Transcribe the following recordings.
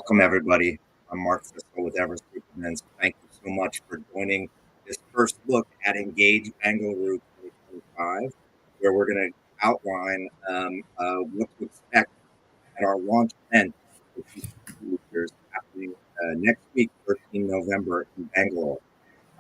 Welcome, everybody. I'm Mark Fissell with Everest Group Engage. Thank you so much for joining this first look at Engage Bengaluru 2025, where we're going to outline what to expect at our launch event for GCC leaders happening next week, 13 November in Bangalore.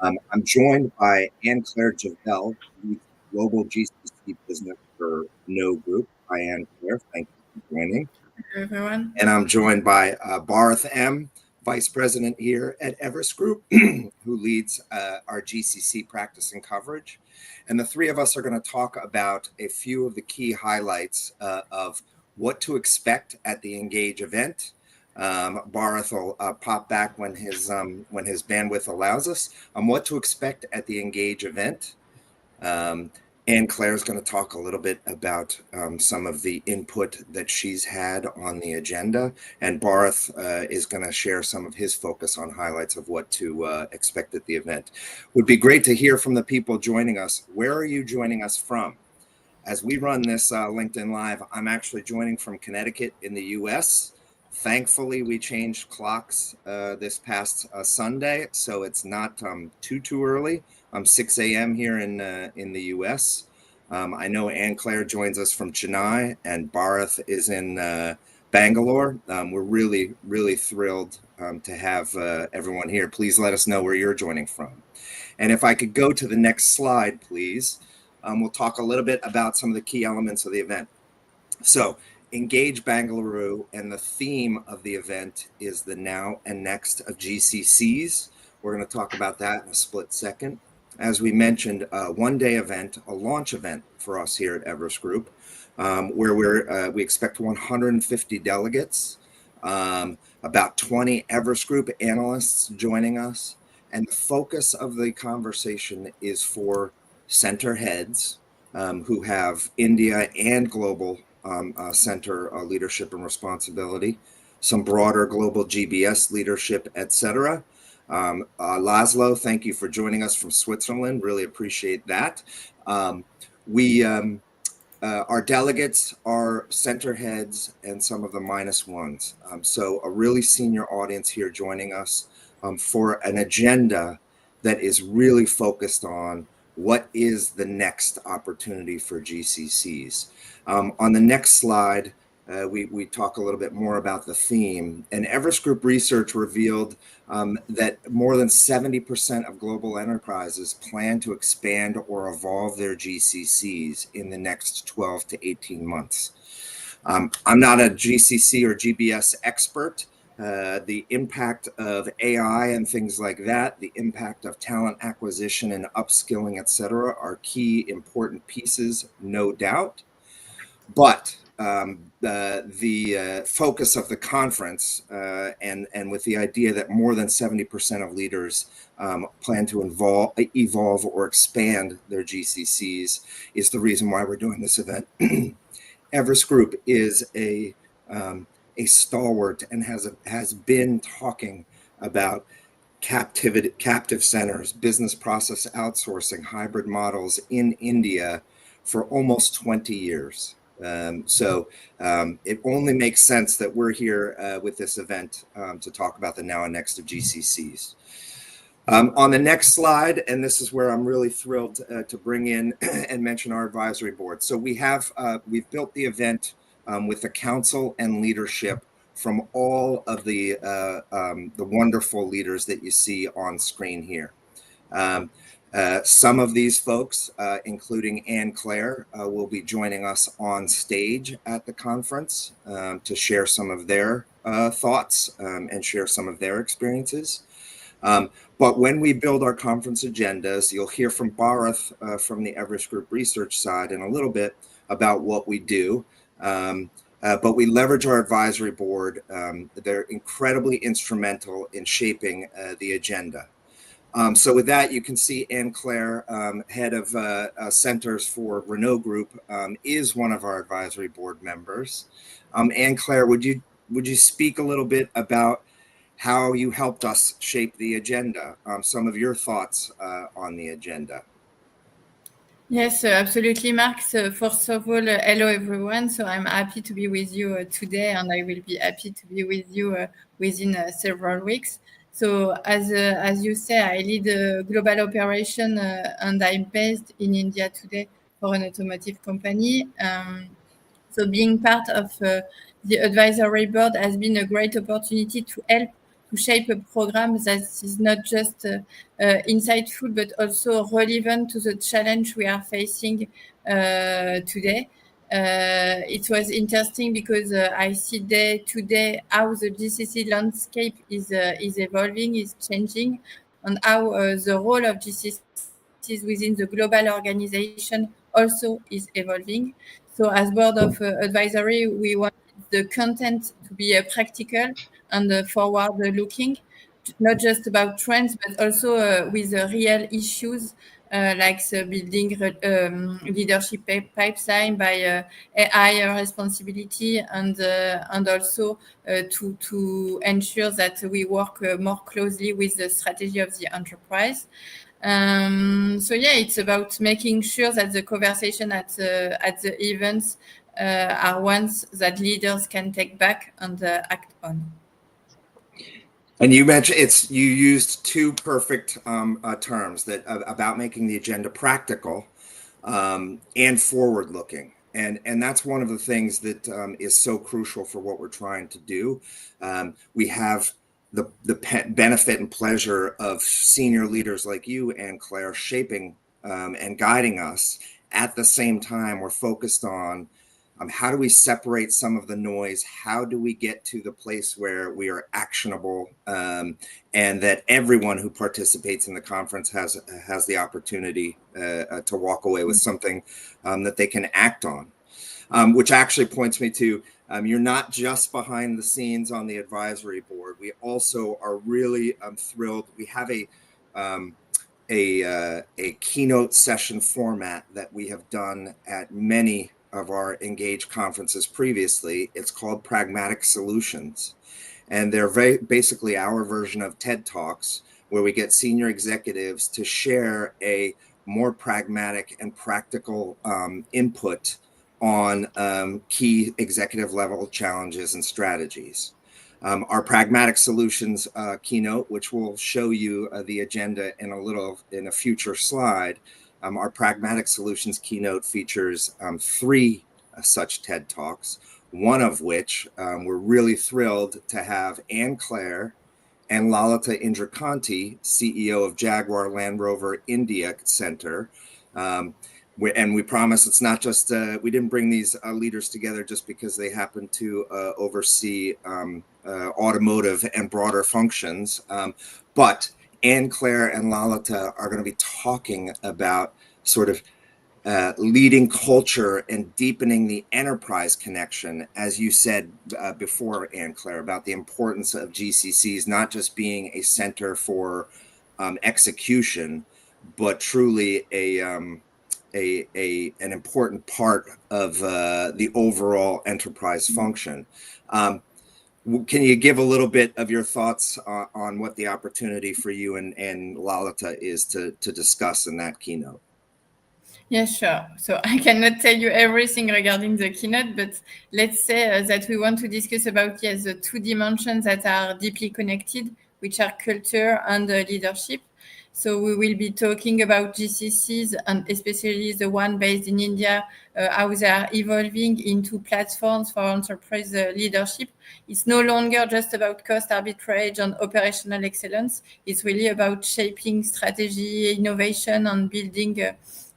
I'm joined by Anne-Claire Javelle, who leads Global GCC Business for Renault Group. Hi, Anne-Claire. Thank you for joining. Hello, everyone. And I'm joined by Bharath M., Vice President here at Everest Group, who leads our GCC practice and coverage. And the three of us are going to talk about a few of the key highlights of what to expect at the Engage event. Bharath will pop back when his bandwidth allows us on what to expect at the Engage event. Anne-Claire's going to talk a little bit about some of the input that she's had on the agenda, and Bharath is going to share some of his focus on highlights of what to expect at the event. Would be great to hear from the people joining us. Where are you joining us from? As we run this LinkedIn Live, I'm actually joining from Connecticut in the U.S. Thankfully, we changed clocks this past Sunday, so it's not too early. 6 a.m. here in the U.S. I know Anne-Claire joins us from Chennai, and Bharath is in Bangalore. We're really thrilled to have everyone here. Please let us know where you're joining from. And if I could go to the next slide, please. We'll talk a little bit about some of the key elements of the event. So, Engage Bengaluru, and the theme of the event is the now and next of GCCs. We're going to talk about that in a split second. As we mentioned, a one-day event, a launch event for us here at Everest Group, where we expect 150 delegates, about 20 Everest Group analysts joining us, and the focus of the conversation is for center heads who have India and global center leadership and responsibility, some broader global GBS leadership, etc. Laszlo, thank you for joining us from Switzerland. Really appreciate that. Our delegates are center heads and some of the minus ones. So a really senior audience here joining us for an agenda that is really focused on what is the next opportunity for GCCs. On the next slide, we talk a little bit more about the theme. And Everest Group research revealed that more than 70% of global enterprises plan to expand or evolve their GCCs in the next 12 to 18 months. I'm not a GCC or GBS expert. The impact of AI and things like that, the impact of talent acquisition and upskilling, et cetera, are key important pieces, no doubt. But the focus of the conference and with the idea that more than 70% of leaders plan to evolve or expand their GCCs is the reason why we're doing this event. Everest Group is a stalwart and has been talking about captive centers, business process outsourcing, hybrid models in India for almost 20 years. So it only makes sense that we're here with this event to talk about the now and next of GCCs. On the next slide, and this is where I'm really thrilled to bring in and mention our advisory board. So we've built the event with the council and leadership from all of the wonderful leaders that you see on screen here. Some of these folks, including Anne-Claire, will be joining us on stage at the conference to share some of their thoughts and share some of their experiences. But when we build our conference agendas, you'll hear from Bharath from the Everest Group research side in a little bit about what we do. But we leverage our advisory board. They're incredibly instrumental in shaping the agenda. So with that, you can see Anne-Claire, head of centers for Renault Group, is one of our advisory board members. Anne-Claire, would you speak a little bit about how you helped us shape the agenda, some of your thoughts on the agenda? Yes, absolutely, Mark. So first of all, hello everyone. So I'm happy to be with you today, and I will be happy to be with you within several weeks. So as you say, I lead a global operation, and I'm based in India today for an automotive company. So being part of the advisory board has been a great opportunity to help to shape a program that is not just insightful, but also relevant to the challenge we are facing today. It was interesting because I see day to day how the GCC landscape is evolving, is changing, and how the role of GCCs within the global organization also is evolving. So as board of advisory, we want the content to be practical and forward looking, not just about trends, but also with real issues like the building leadership pipeline by AI responsibility, and also to ensure that we work more closely with the strategy of the enterprise. So yeah, it's about making sure that the conversation at the events are ones that leaders can take back and act on. And you mentioned you used two perfect terms that about making the agenda practical and forward looking. And that's one of the things that is so crucial for what we're trying to do. We have the benefit and pleasure of senior leaders like you, Anne-Claire, shaping and guiding us. At the same time, we're focused on how do we separate some of the noise? How do we get to the place where we are actionable, and that everyone who participates in the conference has the opportunity to walk away with something that they can act on, which actually points me to you're not just behind the scenes on the advisory board. We also are really thrilled. We have a keynote session format that we have done at many of our Engage conferences previously. It's called Pragmatic Solutions. And they're basically our version of TED Talks, where we get senior executives to share a more pragmatic and practical input on key executive level challenges and strategies. Our Pragmatic Solutions keynote, which will show you the agenda in a future slide. Our Pragmatic Solutions keynote features 3 such TED Talks, one of which we're really thrilled to have Anne-Claire and Lalita Indrakanti, CEO of Jaguar Land Rover India Center. And we promise it's not just, we didn't bring these leaders together just because they happen to oversee automotive and broader functions. But Anne-Claire and Lalita are going to be talking about sort of leading culture and deepening the enterprise connection, as you said before, Anne-Claire, about the importance of GCCs not just being a center for execution, but truly an important part of the overall enterprise function. Can you give a little bit of your thoughts on what the opportunity for you and Lalita is to discuss in that keynote? Yes, sure. So I cannot tell you everything regarding the keynote, but let's say that we want to discuss about, yes, the 2 dimensions that are deeply connected, which are culture and leadership. So we will be talking about GCCs, and especially the one based in India, how they are evolving into platforms for enterprise leadership. It's no longer just about cost arbitrage and operational excellence. It's really about shaping strategy, innovation, and building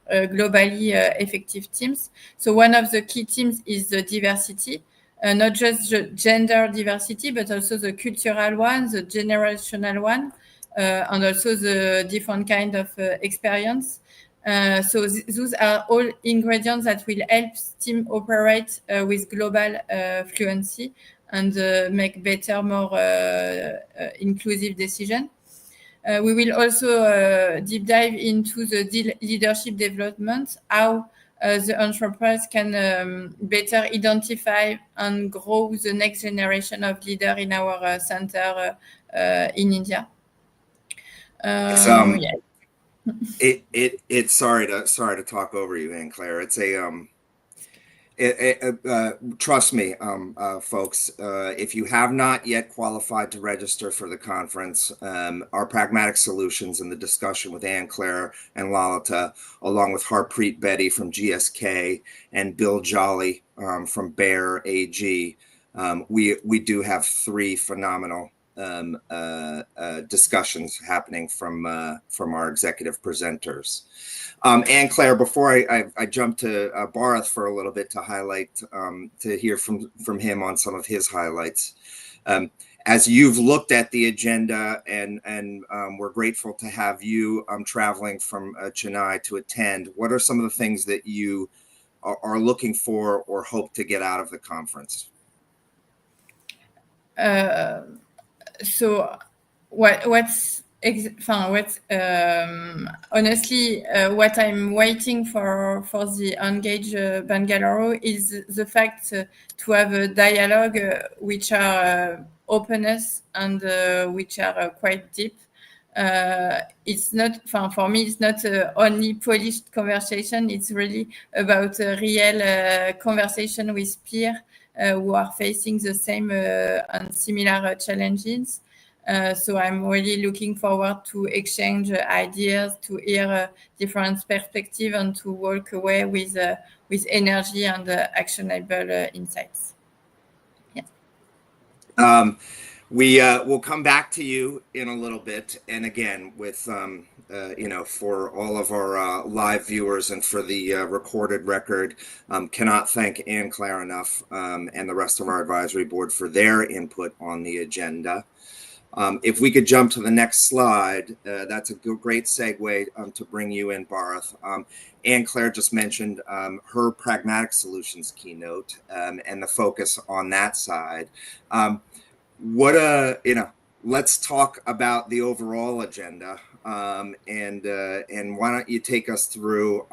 globally effective teams. So one of the key themes is the diversity, not just the gender diversity, but also the cultural one, the generational one, and also the different kind of experience. So those are all ingredients that will help team operate with global fluency and make better, more inclusive decision. We will also deep dive into the leadership development, how the enterprise can better identify and grow the next generation of leader in our center in India. It's Yeah. It's sorry to talk over you, Anne-Claire. It's a trust me, folks, if you have not yet qualified to register for the conference, our pragmatic solutions and the discussion with Anne-Claire and Lalita, along with Harpreet Betty from GSK and Bill Jolly from Bayer AG, we do have three phenomenal discussions happening from our executive presenters. Anne-Claire, before I jump to Bharath for a little bit to highlight, to hear from him on some of his highlights. As you've looked at the agenda, and we're grateful to have you traveling from Chennai to attend, what are some of the things that you are looking for or hope to get out of the conference? So what's honestly what I'm waiting for the Engage Bengaluru is the fact to have a dialogue which are openness and which are quite deep. It's not for me, it's not only polished conversation. It's really about a real conversation with peers who are facing the same and similar challenges. So I'm really looking forward to exchange ideas, to hear different perspectives, and to walk away with energy and actionable insights. Yeah. We'll come back to you in a little bit, and again, with for all of our live viewers and for the recorded record, cannot thank Anne-Claire enough and the rest of our advisory board for their input on the agenda. If we could jump to the next slide, that's a great segue to bring you in, Bharath. Anne-Claire just mentioned her pragmatic solutions keynote and the focus on that side. Let's talk about the overall agenda, and why don't you take us through,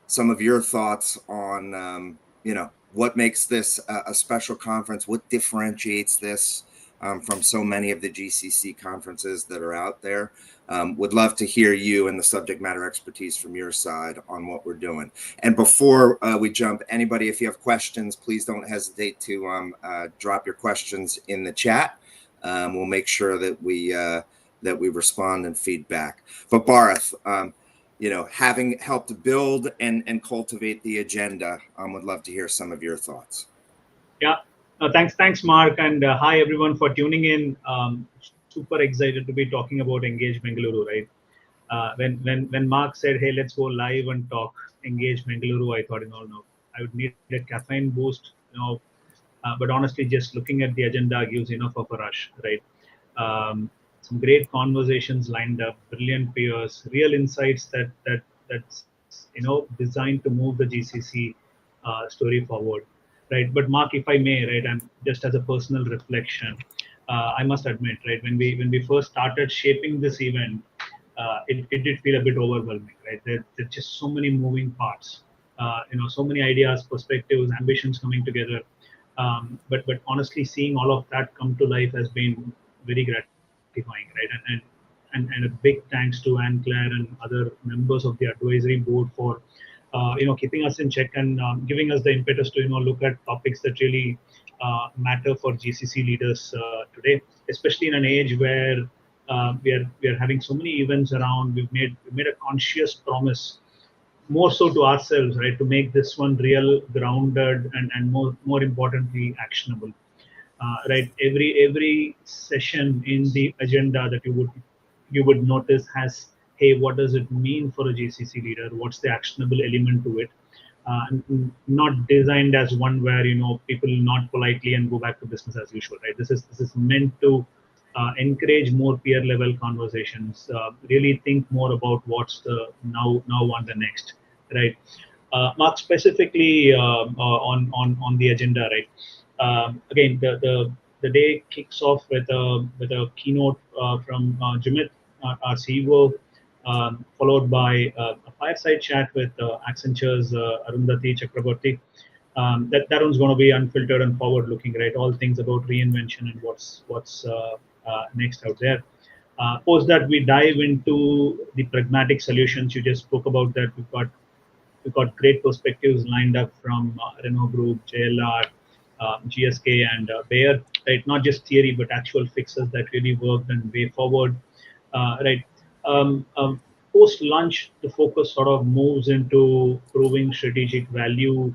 some of your thoughts on, what makes this a special conference, what differentiates this from so many of the GCC conferences that are out there. Would love to hear you and the subject matter expertise from your side on what we're doing. And before we jump, anybody, if you have questions, please don't hesitate to drop your questions in the chat. We'll make sure that we respond and feedback. But Bharath, having helped build and cultivate the agenda, would love to hear some of your thoughts. Yeah. Thanks, Mark, and hi everyone for tuning in. Super excited to be talking about Engage Bengaluru, right? When Mark said, "Hey, let's go live and talk Engage Bengaluru," I thought, no, I would need a caffeine boost, but honestly, just looking at the agenda gives enough of a rush, right? Some great conversations lined up, brilliant peers, real insights that's designed to move the GCC story forward. Right, but Mark, if I may, right, and just as a personal reflection, I must admit, right, when we first started shaping this event, it did feel a bit overwhelming, right? There's just so many moving parts, so many ideas, perspectives, ambitions coming together. But honestly, seeing all of that come to life has been very gratifying, right? And a big thanks to Anne-Claire and other members of the advisory board for keeping us in check and giving us the impetus to look at topics that really matter for GCC leaders today, especially in an age where we are having so many events around. We've made a conscious promise, more so to ourselves, right, to make this one real, grounded, and more importantly, actionable. Right, every session in the agenda that you would notice has, hey, what does it mean for a GCC leader? What's the actionable element to it? Not designed as one where people nod politely and go back to business as usual, right? This is meant to encourage more peer level conversations. Really think more about what's the now on the next, right? Mark, specifically on the agenda, right? Again, the day kicks off with a keynote from Jimit, our CEO. Followed by a fireside chat with Accenture's Arundhati Chakraborty. That one's going to be unfiltered and forward-looking, right? All things about reinvention and what's next out there. Post that, we dive into the pragmatic solutions. You just spoke about that. We've got great perspectives lined up from Renault Group, JLR, GSK, and Bayer. Right, not just theory, but actual fixes that really worked and way forward. Right. Post lunch, the focus sort of moves into proving strategic value,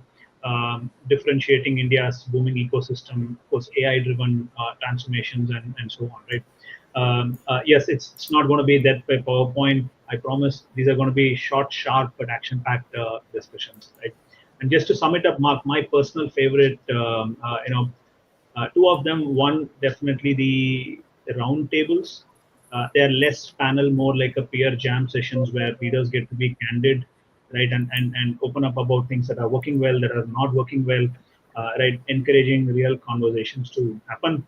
differentiating India's booming ecosystem, of course, AI-driven transformations, and so on. Right. Yes, it's not going to be that by PowerPoint. I promise these are going to be short, sharp, but action-packed discussions. Right. And just to sum it up, Mark, my personal favorite, two of them. One, definitely the round tables. They're less panel, more like a peer jam sessions where leaders get to be candid, right, and open up about things that are working well, that are not working well, right, encouraging real conversations to happen.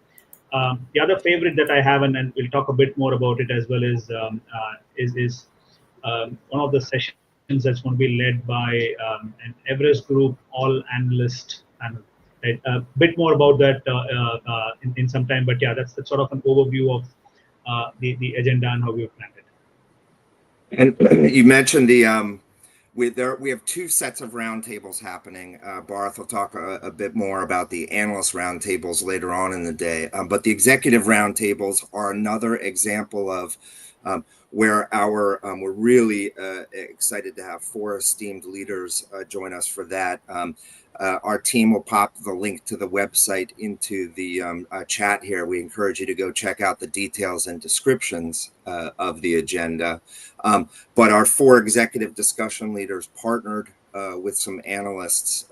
The other favorite that I have, and we'll talk a bit more about it as well, is one of the sessions that's going to be led by an Everest Group all analyst panel. Right. A bit more about that in some time, but yeah, that's sort of an overview of the agenda and how we've planned it. And you mentioned the we have two sets of roundtables happening. Bharath will talk a bit more about the analyst roundtables later on in the day, but the executive roundtables are another example of where we're really excited to have four esteemed leaders join us for that. Our team will pop the link to the website into the chat here. We encourage you to go check out the details and descriptions of the agenda. But our four executive discussion leaders partnered with some analysts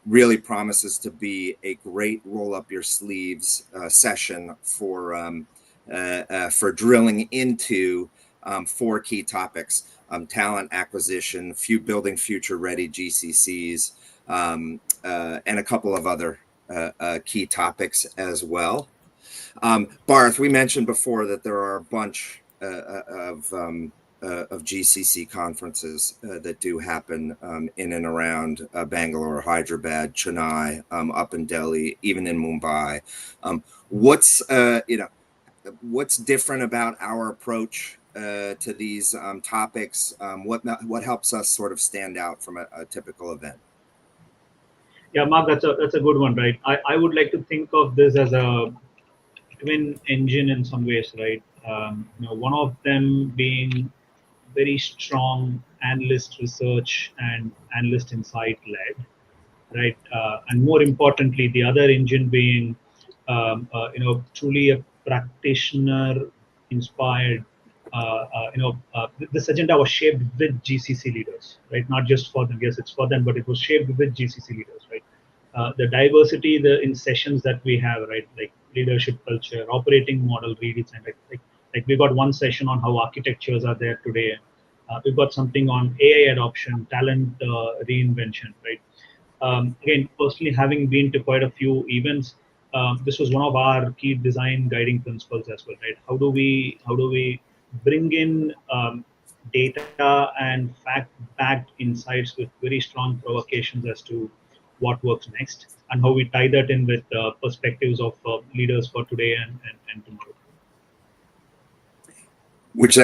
really promises to be a great roll up your sleeves session for drilling into four key topics: talent acquisition, building future ready GCCs, and a couple of other key topics as well. Bharath, we mentioned before that there are a bunch of GCC conferences that do happen in and around Bangalore, Hyderabad, Chennai, up in Delhi, even in Mumbai. What's different about our approach to these topics? What helps us sort of stand out from a typical event? Yeah, Mark, that's a good one, right? I would like to think of this as a twin engine in some ways, right? One of them being very strong analyst research and analyst insight led, right? And more importantly, the other engine being, truly a practitioner inspired. This agenda was shaped with GCC leaders, right? Not just for them. Yes, it's for them, but it was shaped with GCC leaders, right? The diversity in sessions that we have, right? Like leadership culture, operating model, redesign. Like we got one session on how architectures are there today. We've got something on AI adoption, talent reinvention, right? Again, personally, having been to quite a few events, this was one of our key design guiding principles as well, right? How do we bring in data and fact-backed insights with very strong provocations as to what works next, and how we tie that in with perspectives of leaders for today and tomorrow. Which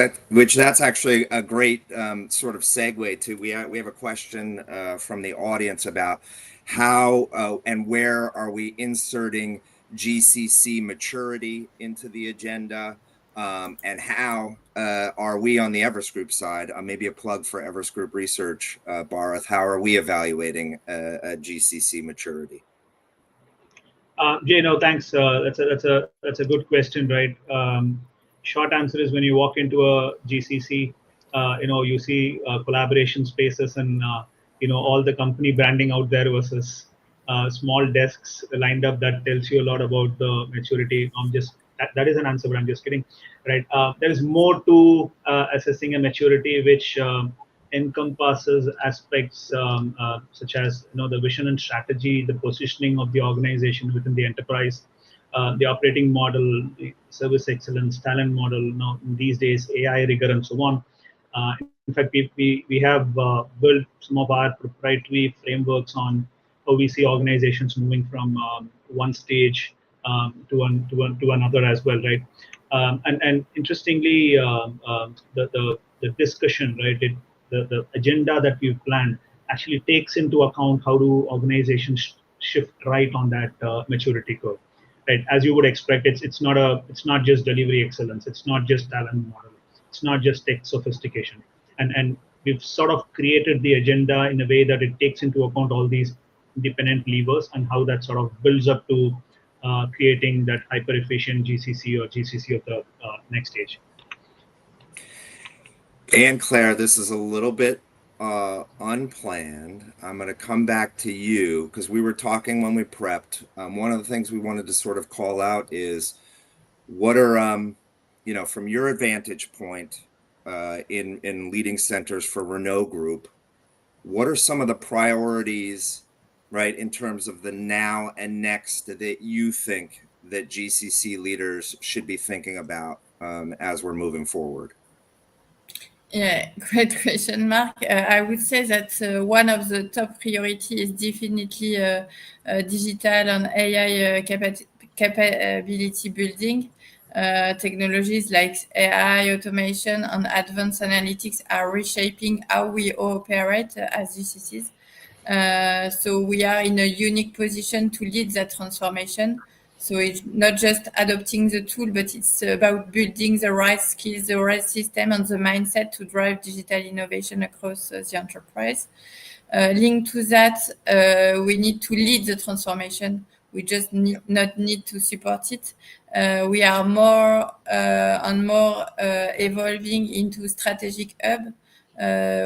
that's actually a great sort of segue to. We have a question from the audience about how and where are we inserting GCC maturity into the agenda, and how are we on the Everest Group side? Maybe a plug for Everest Group Research, Bharath. How are we evaluating GCC maturity? Jay, no, thanks. That's a good question, right? Short answer is when you walk into a GCC, you see collaboration spaces and all the company branding out there versus small desks lined up. That tells you a lot about the maturity. That is an answer, but I'm just kidding, right? There is more to assessing a maturity, which encompasses aspects such as the vision and strategy, the positioning of the organization within the enterprise, the operating model, the service excellence, talent model. Now these days, AI rigor and so on. In fact, we have built some of our proprietary frameworks on how we see organizations moving from one stage to another as well, right? And interestingly, the discussion, right, the agenda that we've planned actually takes into account how do organizations shift right on that maturity curve. Right, as you would expect, it's not just delivery excellence, it's not just talent model, it's not just tech sophistication, and we've sort of created the agenda in a way that it takes into account all these independent levers and how that sort of builds up to creating that hyper efficient GCC or GCC of the next stage. Anne-Claire, this is a little bit unplanned. I'm going to come back to you because we were talking when we prepped. One of the things we wanted to sort of call out is what are, from your vantage point in leading centers for Renault Group, what are some of the priorities, right, in terms of the now and next that you think that GCC leaders should be thinking about as we're moving forward? Yeah, great question, Mark. I would say that one of the top priority is definitely digital and AI capability building. Technologies like AI, automation, and advanced analytics are reshaping how we operate as GCCs. So we are in a unique position to lead that transformation. So it's not just adopting the tool, but it's about building the right skills, the right system, and the mindset to drive digital innovation across the enterprise. Linked to that, we need to lead the transformation. We just not need to support it. We are more and more evolving into strategic hub,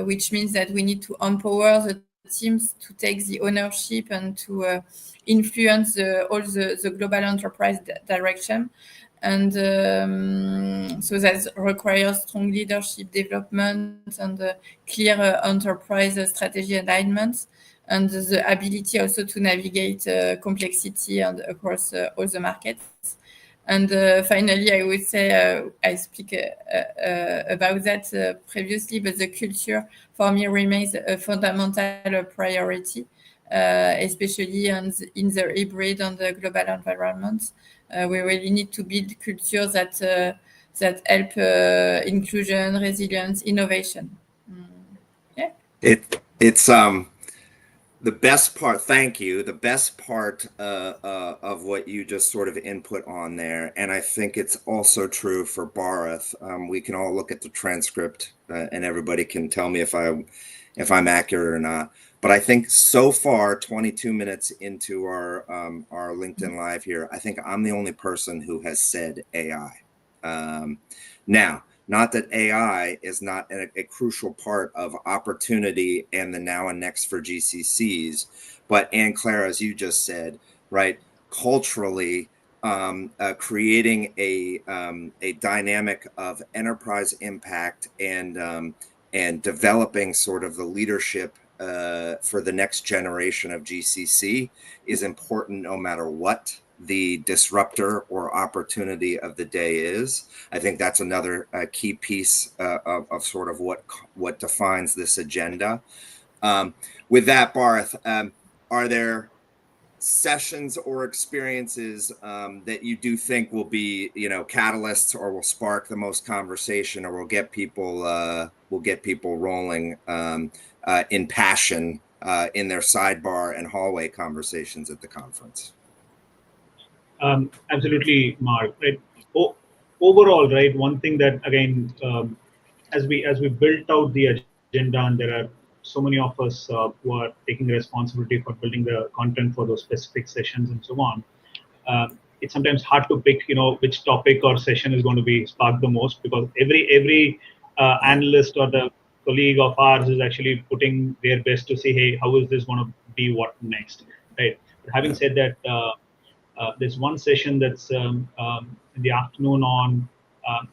which means that we need to empower the teams to take the ownership and to influence all the global enterprise direction. And so that requires strong leadership development and clear enterprise strategy alignment, and the ability also to navigate complexity and across all the markets. And finally, I would say I speak about that previously, but the culture for me remains a fundamental priority, especially in the hybrid and the global environment. We really need to build culture that help inclusion, resilience, innovation. Yeah. It's the best part, thank you, the best part of what you just sort of input on there, and I think it's also true for Bharath. We can all look at the transcript and everybody can tell me if I'm accurate or not. But I think so far, 22 minutes into our LinkedIn Live here, I think I'm the only person who has said AI. Now, not that AI is not a crucial part of opportunity and the now and next for GCCs, but Anne-Claire, as you just said, right, culturally, creating a dynamic of enterprise impact and developing sort of the leadership for the next generation of GCC is important no matter what the disruptor or opportunity of the day is. I think that's another key piece of sort of what defines this agenda. With that, Bharath, are there sessions or experiences that you do think will be, catalysts or will spark the most conversation or will get people rolling in passion in their sidebar and hallway conversations at the conference? Absolutely, Mark. Right. Overall, right, one thing that again, as we built out the agenda, and there are so many of us who are taking responsibility for building the content for those specific sessions and so on. It's sometimes hard to pick, which topic or session is going to be sparked the most, because every analyst or the colleague of ours is actually putting their best to say, hey, how is this going to be what next, right? But having said that, there's one session that's in the afternoon on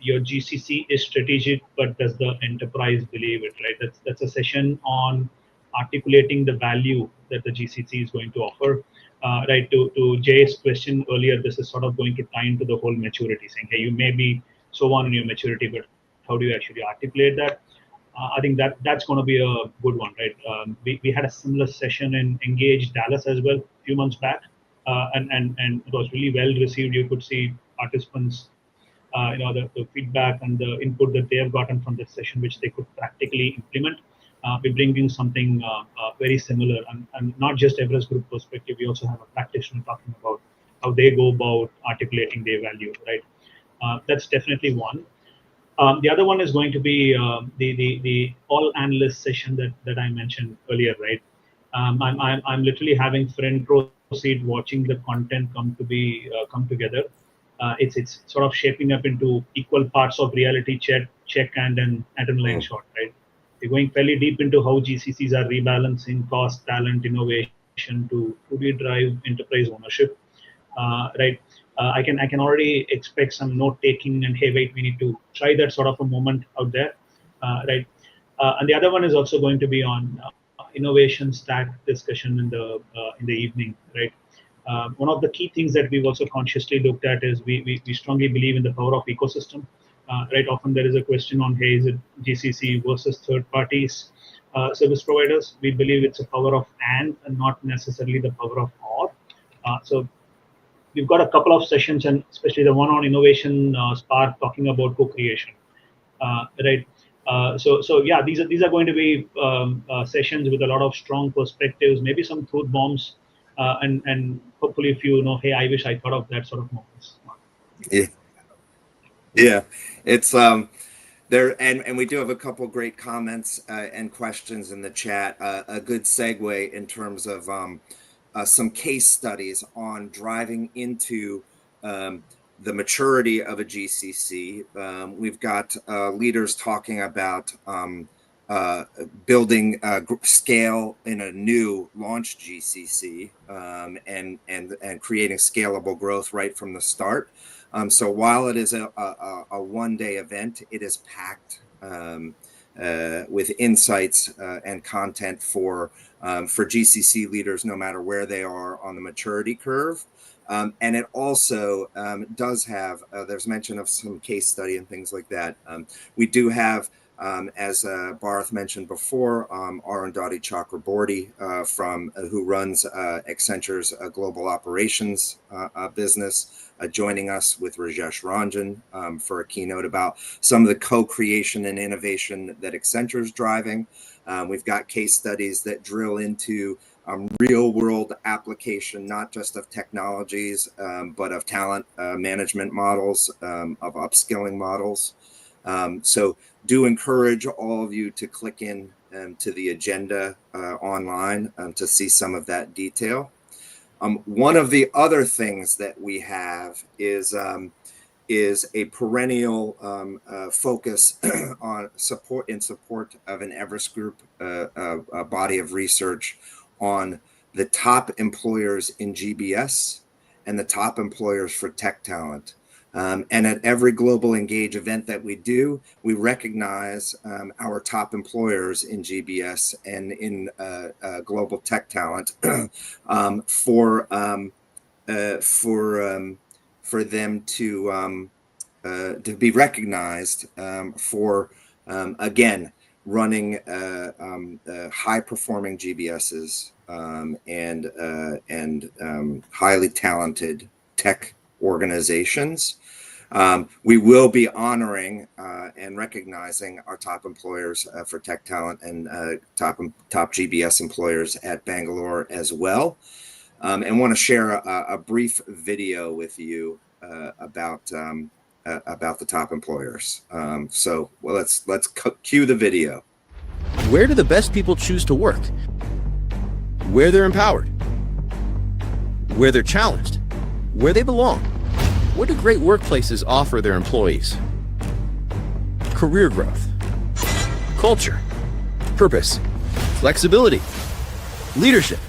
your GCC is strategic, but does the enterprise believe it, right? That's a session on articulating the value that the GCC is going to offer. Right, to Jay's question earlier, this is sort of going to tie into the whole maturity, saying, hey, you may be so on in your maturity, but how do you actually articulate that? I think that's going to be a good one, right? We had a similar session in Engage Dallas as well a few months back. And it was really well received. You could see participants the feedback and the input that they have gotten from this session, which they could practically implement. We're bringing something very similar, and not just Everest Group perspective. We also have a practitioner talking about how they go about articulating their value, right? That's definitely one. The other one is going to be the all analyst session that I mentioned earlier, right? I'm literally having front row seat watching the content come together. It's sort of shaping up into equal parts of reality check and an adrenaline shot, right? We're going fairly deep into how GCCs are rebalancing cost, talent, innovation to truly drive enterprise ownership, right? I can already expect some note taking and hey, wait, we need to try that sort of a moment out there, right? And the other one is also going to be on innovation stack discussion in the evening, right? One of the key things that we've also consciously looked at is we strongly believe in the power of ecosystem. Right, often there is a question on, hey, is it GCC versus third parties, service providers? We believe it's a power of and not necessarily the power of or. So we've got a couple of sessions, and especially the one on innovation spark talking about co-creation, right? So yeah, these are going to be sessions with a lot of strong perspectives, maybe some truth bombs, and hopefully if you know, hey, I wish I thought of that sort of moments. Yeah, it's there, and we do have a couple great comments and questions in the chat. A good segue in terms of some case studies on driving into the maturity of a GCC. We've got leaders talking about building scale in a new launch GCC and creating scalable growth right from the start. So while it is a one-day event, it is packed with insights and content for GCC leaders, no matter where they are on the maturity curve. And it also does have, there's mention of some case study and things like that. We do have, as Bharath mentioned before, Arundhati Chakraborty who runs Accenture's global operations business, joining us with Rajesh Ranjan for a keynote about some of the co-creation and innovation that Accenture's driving. We've got case studies that drill into real world application, not just of technologies, but of talent management models, of upskilling models. So do encourage all of you to click in to the agenda online to see some of that detail. One of the other things that we have is a perennial focus on support of an Everest Group a body of research on the top employers in GBS and the top employers for tech talent. And at every Global Engage event that we do, we recognize our top employers in GBS and in global tech talent for them to be recognized for again running high performing GBSs and highly talented tech organizations. We will be honoring and recognizing our top employers for tech talent and top GBS employers at Bengaluru as well, and want to share a brief video with you about the top employers. So well, let's cue the video. Where do the best people choose to work? Where they're empowered, where they're challenged, where they belong. What do great workplaces offer their employees? Career growth, culture, purpose, flexibility, leadership.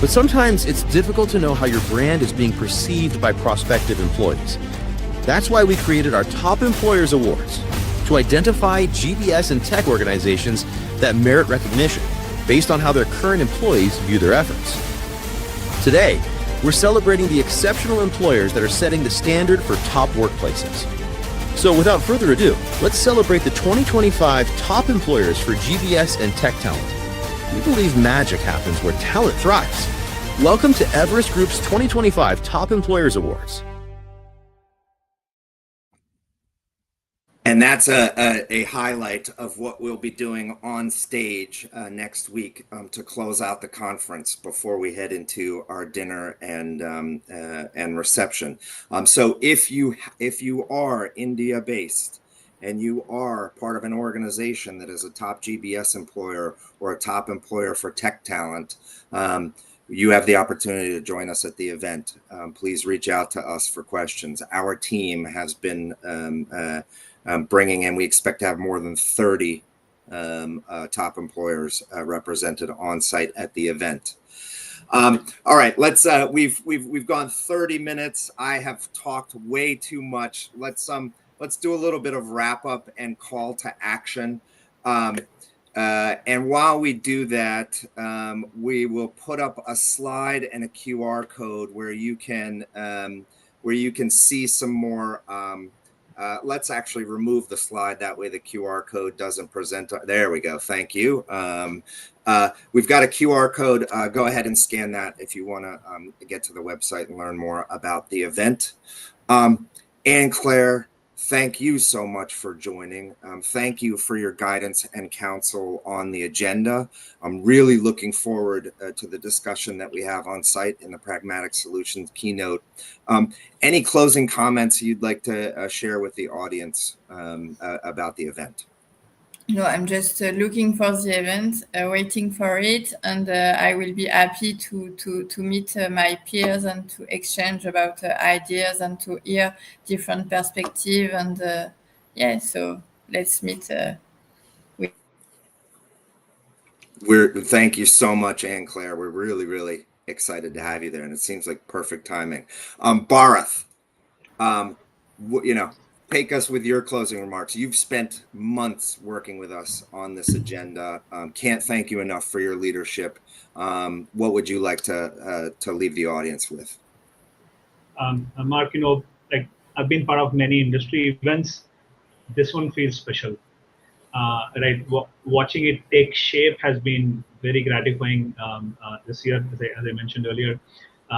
But sometimes it's difficult to know how your brand is being perceived by prospective employees. That's why we created our Top Employers Awards, to identify GBS and tech organizations that merit recognition based on how their current employees view their efforts. Today, we're celebrating the exceptional employers that are setting the standard for top workplaces. So without further ado, let's celebrate the 2025 top employers for GBS and tech talent. We believe magic happens where talent thrives. Welcome to Everest Group's 2025 Top Employers Awards. And that's a highlight of what we'll be doing on stage next week to close out the conference before we head into our dinner and reception. So if you are India based and you are part of an organization that is a top GBS employer or a top employer for tech talent, you have the opportunity to join us at the event. Please reach out to us for questions. Our team has been bringing in, we expect to have more than 30 top employers represented on site at the event. All right, let's we've gone 30 minutes. I have talked way too much. Let's do a little bit of wrap up and call to action. And while we do that, we will put up a slide and a QR code where you can see some more. Let's actually remove the slide. That way the QR code doesn't present. There we go. Thank you. We've got a QR code. Go ahead and scan that if you want to get to the website and learn more about the event. Anne-Claire, thank you so much for joining. Thank you for your guidance and counsel on the agenda. I'm really looking forward to the discussion that we have on site in the Pragmatic Solutions keynote. Any closing comments you'd like to share with the audience about the event? No, I'm just looking for the event, waiting for it, and I will be happy to meet my peers and to exchange about ideas and to hear different perspectives. And yeah, so let's meet. Thank you so much, Anne-Claire. We're really excited to have you there, and it seems like perfect timing. Bharath, take us with your closing remarks. You've spent months working with us on this agenda. Can't thank you enough for your leadership. What would you like to leave the audience with? Mark, like I've been part of many industry events. This one feels special. Right, watching it take shape has been very gratifying this year, as I mentioned earlier.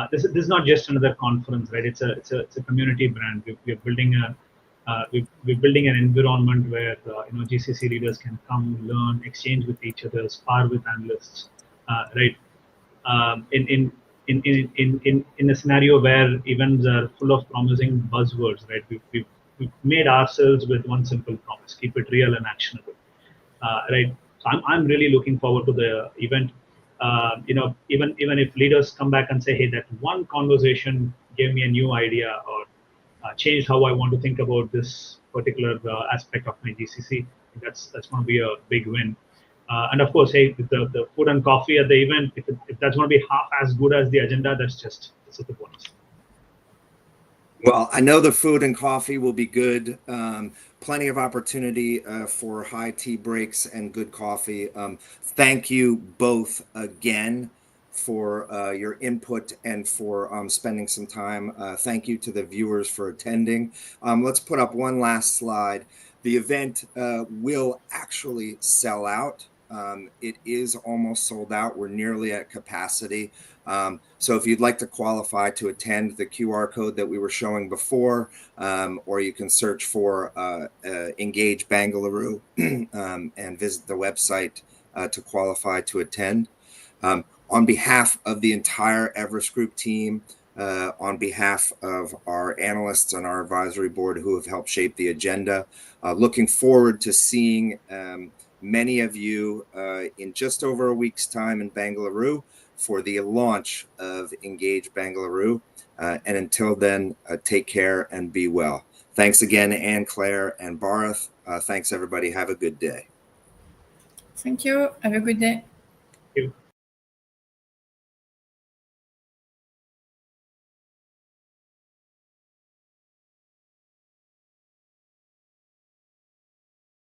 This is not just another conference, right? It's a community brand. We're building we're building an environment where GCC leaders can come, learn, exchange with each other, spar with analysts, right? In a scenario where events are full of promising buzzwords, right? We've made ourselves with one simple promise: keep it real and actionable, right? So I'm really looking forward to the event. Even if leaders come back and say, hey, that one conversation gave me a new idea or changed how I want to think about this particular aspect of my GCC, that's going to be a big win. And of course, hey, the food and coffee at the event, if that's going to be half as good as the agenda, that's a bonus. Well, I know the food and coffee will be good. Plenty of opportunity for high tea breaks and good coffee. Thank you both again for your input and for spending some time. Thank you to the viewers for attending. Let's put up one last slide. The event will actually sell out. It is almost sold out. We're nearly at capacity. So if you'd like to qualify to attend, the QR code that we were showing before, or you can search for Engage Bengaluru and visit the website to qualify to attend. On behalf of the entire Everest Group team, on behalf of our analysts and our advisory board who have helped shape the agenda, looking forward to seeing many of you in just over a week's time in Bengaluru for the launch of Engage Bengaluru. And until then, take care and be well. Thanks again, Anne-Claire and Bharath. Thanks, everybody. Have a good day. Thank you. Have a good day.